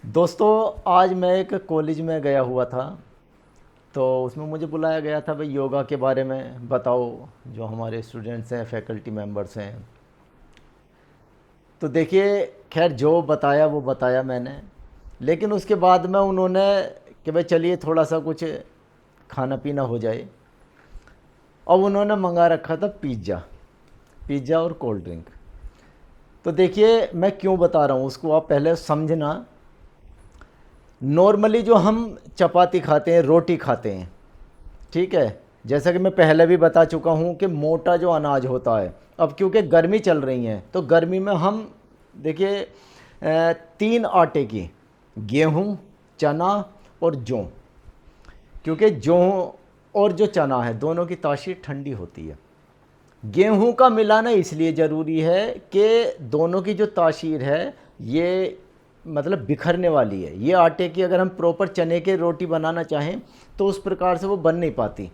दोस्तों, आज मैं एक कॉलेज में गया हुआ था। तो उसमें मुझे बुलाया गया था, भाई योगा के बारे में बताओ। जो हमारे स्टूडेंट्स हैं, फैकल्टी मेंबर्स हैं। तो देखिए, खैर जो बताया वो बताया मैंने। लेकिन उसके बाद में उन्होंने कि भाई चलिए थोड़ा सा कुछ खाना पीना हो जाए। अब उन्होंने मंगा रखा था पिज़्ज़ा। पिज़्ज़ा और कोल्ड ड्रिंक। तो देखिए, मैं क्यों बता रहा हूँ उसको आप पहले समझना। नॉर्मली जो हम चपाती खाते हैं, रोटी खाते हैं, ठीक है। जैसा कि मैं पहले भी बता चुका हूँ कि मोटा जो अनाज होता है, अब क्योंकि गर्मी चल रही है तो गर्मी में हम देखिए तीन आटे की, गेहूँ, चना और जौ। क्योंकि जौ और जो चना है दोनों की तासीर ठंडी होती है। गेहूं का मिलाना इसलिए ज़रूरी है कि दोनों की जो तासीर है ये मतलब बिखरने वाली है। ये आटे की अगर हम प्रॉपर चने के रोटी बनाना चाहें तो उस प्रकार से वो बन नहीं पाती,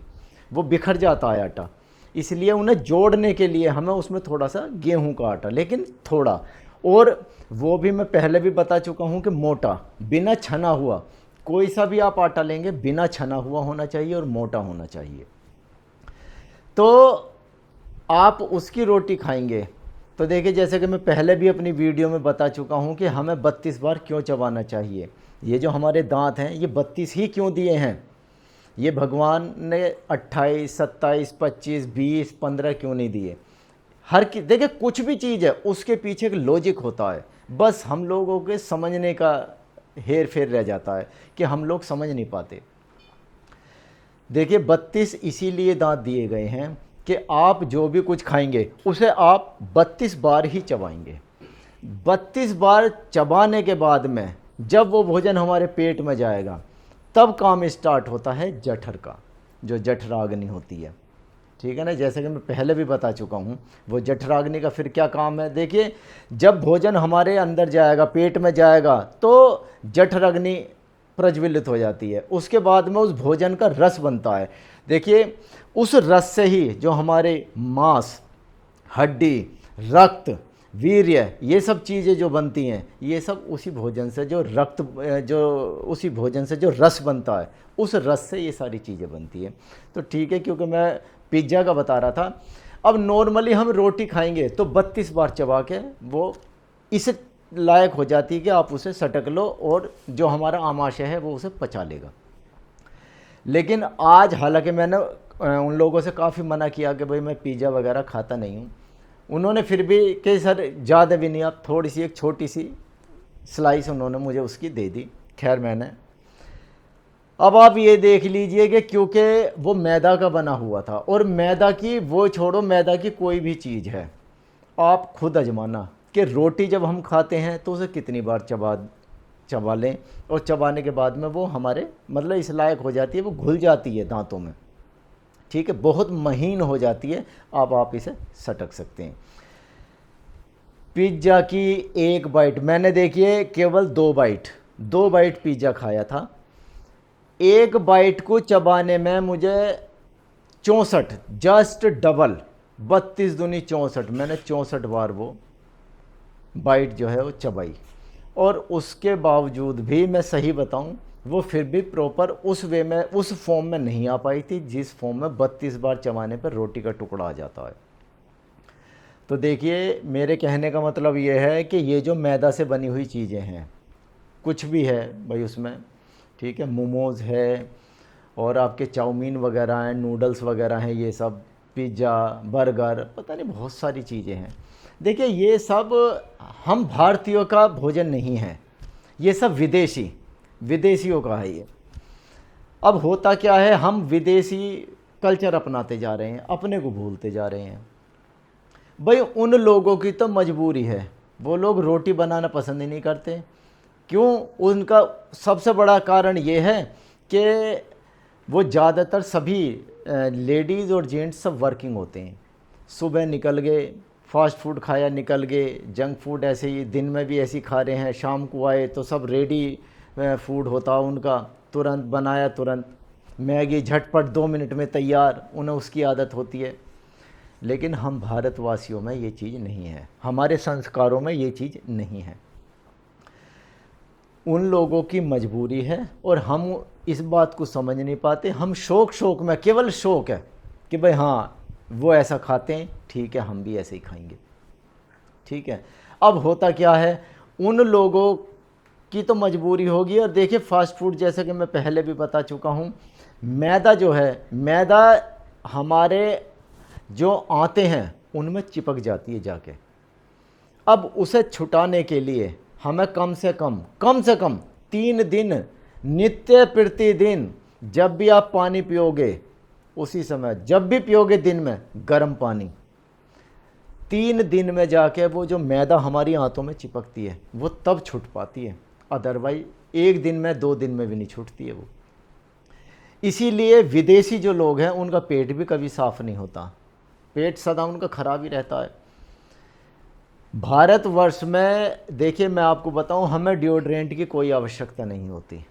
वो बिखर जाता है आटा। इसलिए उन्हें जोड़ने के लिए हमें उसमें थोड़ा सा गेहूं का आटा, लेकिन थोड़ा। और वो भी मैं पहले भी बता चुका हूं कि मोटा, बिना छना हुआ। कोई सा भी आप आटा लेंगे बिना छना हुआ होना चाहिए और मोटा होना चाहिए। तो आप उसकी रोटी खाएंगे तो देखिए, जैसे कि मैं पहले भी अपनी वीडियो में बता चुका हूँ कि हमें 32 बार क्यों चबाना चाहिए। ये जो हमारे दांत हैं ये 32 ही क्यों दिए हैं, ये भगवान ने 28, 27, 25, 20, 15 क्यों नहीं दिए। हर की देखिए, कुछ भी चीज़ है उसके पीछे एक लॉजिक होता है। बस हम लोगों के समझने का हेर फेर रह जाता है कि हम लोग समझ नहीं पाते। देखिए, 32 इसीलिए दांत दिए गए हैं कि आप जो भी कुछ खाएंगे उसे आप 32 बार ही चबाएंगे। 32 बार चबाने के बाद में जब वो भोजन हमारे पेट में जाएगा तब काम स्टार्ट होता है जठर का, जो जठराग्नि होती है। ठीक है ना, जैसे कि मैं पहले भी बता चुका हूँ। वो जठराग्नि का फिर क्या काम है, देखिए, जब भोजन हमारे अंदर जाएगा, पेट में जाएगा, तो जठराग्नि प्रज्वलित हो जाती है। उसके बाद में उस भोजन का रस बनता है। देखिए, उस रस से ही जो हमारे मांस, हड्डी, रक्त, वीर्य, ये सब चीज़ें जो बनती हैं, ये सब उसी भोजन से जो रक्त, जो उसी भोजन से जो रस बनता है, उस रस से ये सारी चीज़ें बनती हैं। तो ठीक है, क्योंकि मैं पिज्ज़ा का बता रहा था। अब नॉर्मली हम रोटी खाएंगे तो 32 बार चबा के वो इस लायक हो जाती है कि आप उसे सटक लो और जो हमारा आमाशय है वो उसे पचा लेगा। लेकिन आज हालांकि मैंने उन लोगों से काफ़ी मना किया कि भाई मैं पिज़्ज़ा वगैरह खाता नहीं हूँ। उन्होंने फिर भी कि सर ज़्यादा भी नहीं, आप थोड़ी सी, एक छोटी सी स्लाइस उन्होंने मुझे उसकी दे दी। खैर मैंने, अब आप ये देख लीजिए कि क्योंकि वो मैदा का बना हुआ था, और मैदा की वो छोड़ो, मैदा की कोई भी चीज़ है, आप खुद आजमाना कि रोटी जब हम खाते हैं तो उसे कितनी बार चबा चबा लें। और चबाने के बाद में वो हमारे मतलब इस लायक हो जाती है, वो घुल जाती है दांतों में। ठीक है, बहुत महीन हो जाती है। अब आप इसे सटक सकते हैं। पिज्ज़ा की एक बाइट मैंने देखिए केवल 2 बाइट, 2 बाइट पिज्ज़ा खाया था। एक बाइट को चबाने में मुझे 64, जस्ट डबल, 32 दूनी 64, मैंने 64 बार वो बाइट जो है वो चबाई। और उसके बावजूद भी मैं सही बताऊं, वो फिर भी प्रॉपर उस वे में, उस फॉर्म में नहीं आ पाई थी जिस फॉर्म में 32 बार चबाने पर रोटी का टुकड़ा आ जाता है। तो देखिए, मेरे कहने का मतलब ये है कि ये जो मैदा से बनी हुई चीज़ें हैं, कुछ भी है भाई उसमें, ठीक है, मोमोज़ है और आपके चाउमीन वगैरह हैं, नूडल्स वगैरह हैं, ये सब, पिज़्ज़ा, बर्गर, पता नहीं बहुत सारी चीज़ें हैं। देखिए, ये सब हम भारतीयों का भोजन नहीं है, ये सब विदेशी, विदेशियों का है ये। अब होता क्या है, हम विदेशी कल्चर अपनाते जा रहे हैं, अपने को भूलते जा रहे हैं। भाई उन लोगों की तो मजबूरी है, वो लोग रोटी बनाना पसंद ही नहीं करते। क्यों? उनका सबसे बड़ा कारण ये है कि वो ज़्यादातर सभी लेडीज़ और जेंट्स सब वर्किंग होते हैं। सुबह निकल गए, फास्ट फूड खाया, निकल गए, जंक फूड ऐसे ही दिन में भी ऐसे ही खा रहे हैं, शाम को आए तो सब रेडी फूड होता है उनका, तुरंत बनाया, तुरंत मैगी झटपट 2 मिनट में तैयार, उन्हें उसकी आदत होती है। लेकिन हम भारतवासियों में ये चीज़ नहीं है, हमारे संस्कारों में ये चीज़ नहीं है। उन लोगों की मजबूरी है और हम इस बात को समझ नहीं पाते। हम शौक में, केवल शौक है कि भाई हाँ वो ऐसा खाते हैं, ठीक है हम भी ऐसे ही खाएंगे, ठीक है। अब होता क्या है, उन लोगों की तो मजबूरी होगी। और देखिए फास्ट फूड, जैसे कि मैं पहले भी बता चुका हूँ, मैदा जो है, मैदा हमारे जो आते हैं उनमें चिपक जाती है जाके। अब उसे छुटाने के लिए हमें कम से कम 3 दिन, नित्य प्रतिदिन जब भी आप पानी पियोगे, उसी समय जब भी पियोगे दिन में गर्म पानी, 3 दिन में जाके वो जो मैदा हमारी आंतों में चिपकती है वो तब छूट पाती है। अदरवाइज 1 दिन में 2 दिन में भी नहीं छूटती है वो। इसीलिए विदेशी जो लोग हैं उनका पेट भी कभी साफ नहीं होता, पेट सदा उनका खराब ही रहता है। भारतवर्ष में देखिए मैं आपको बताऊं, हमें डिओड्रेंट की कोई आवश्यकता नहीं होती,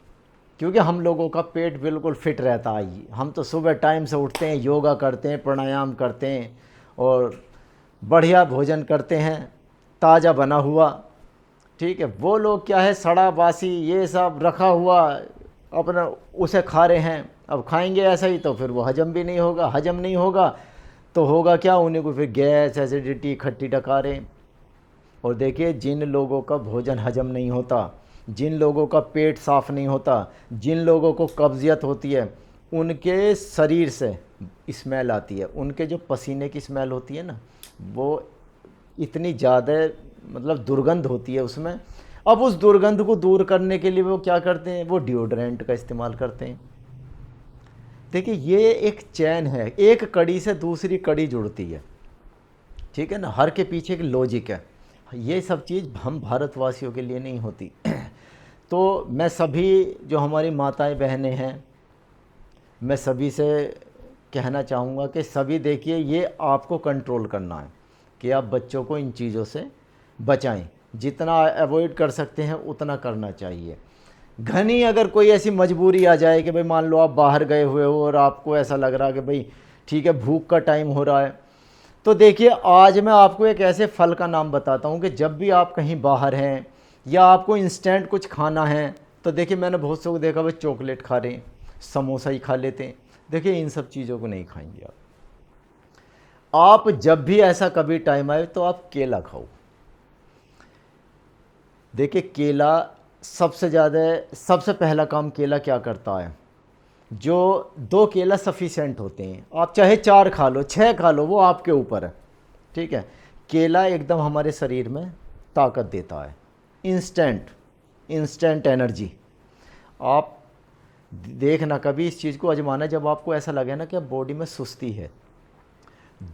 क्योंकि हम लोगों का पेट बिल्कुल फिट रहता है। हम तो सुबह टाइम से उठते हैं, योगा करते हैं, प्राणायाम करते हैं और बढ़िया भोजन करते हैं, ताज़ा बना हुआ, ठीक है। वो लोग क्या है, सड़ा बासी ये सब रखा हुआ अपना उसे खा रहे हैं। अब खाएंगे ऐसा ही तो फिर वो हजम भी नहीं होगा, हजम नहीं होगा तो होगा क्या, उन्हीं को फिर गैस, एसिडिटी, खट्टी डकारें। और देखिए जिन लोगों का भोजन हजम नहीं होता, जिन लोगों का पेट साफ नहीं होता, जिन लोगों को कब्जियत होती है, उनके शरीर से स्मेल आती है, उनके जो पसीने की स्मेल होती है ना, वो इतनी ज़्यादा मतलब दुर्गंध होती है उसमें। अब उस दुर्गंध को दूर करने के लिए वो क्या करते हैं, वो डिओड्रेंट का इस्तेमाल करते हैं। देखिए ये एक चैन है, एक कड़ी से दूसरी कड़ी जुड़ती है, ठीक है ना, हर के पीछे एक लॉजिक है। ये सब चीज़ हम भारतवासियों के लिए नहीं होती। तो मैं सभी जो हमारी माताएं बहनें हैं, मैं सभी से कहना चाहूँगा कि सभी देखिए ये आपको कंट्रोल करना है कि आप बच्चों को इन चीज़ों से बचाएं, जितना अवॉइड कर सकते हैं उतना करना चाहिए। घनी अगर कोई ऐसी मजबूरी आ जाए कि भाई मान लो आप बाहर गए हुए हो और आपको ऐसा लग रहा है कि भाई ठीक है भूख का टाइम हो रहा है, तो देखिए आज मैं आपको एक ऐसे फल का नाम बताता हूँ कि जब भी आप कहीं बाहर हैं या आपको इंस्टेंट कुछ खाना है, तो देखिए मैंने बहुत से को देखा भाई चॉकलेट खा रहे हैं, समोसा ही खा लेते हैं। देखिए इन सब चीज़ों को नहीं खाएंगे आप जब भी ऐसा कभी टाइम आए तो आप केला खाओ। देखिए केला सबसे पहला काम केला क्या करता है, जो 2 केला सफिशेंट होते हैं, आप चाहे 4 खा लो 6 खा लो, वो आपके ऊपर है, ठीक है। केला एकदम हमारे शरीर में ताकत देता है, इंस्टेंट एनर्जी। आप देखना कभी इस चीज़ को आजमाना, जब आपको ऐसा लगे ना कि बॉडी में सुस्ती है,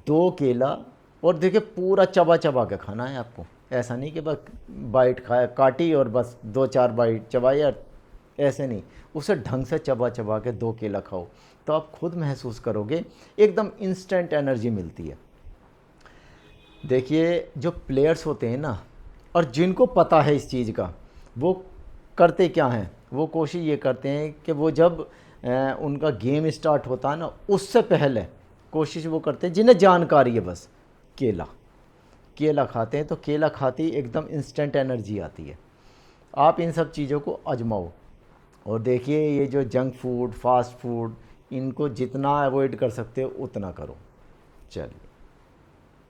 2 केला, और देखिए पूरा चबा चबा के खाना है आपको, ऐसा नहीं कि बस बाइट खाया काटी और बस 2-4 बाइट चबाई, यार ऐसे नहीं, उसे ढंग से चबा चबा के 2 केला खाओ, तो आप खुद महसूस करोगे एकदम इंस्टेंट एनर्जी मिलती है। देखिए जो प्लेयर्स होते हैं ना, और जिनको पता है इस चीज़ का, वो करते क्या हैं, वो कोशिश ये करते हैं कि वो जब उनका गेम स्टार्ट होता है ना, उससे पहले कोशिश वो करते हैं, जिन्हें जानकारी है बस केला खाते हैं, तो केला खाती एकदम इंस्टेंट एनर्जी आती है। आप इन सब चीज़ों को आजमाओ और देखिए ये जो जंक फूड, फास्ट फूड, इनको जितना अवॉइड कर सकते हो उतना करो। चलिए।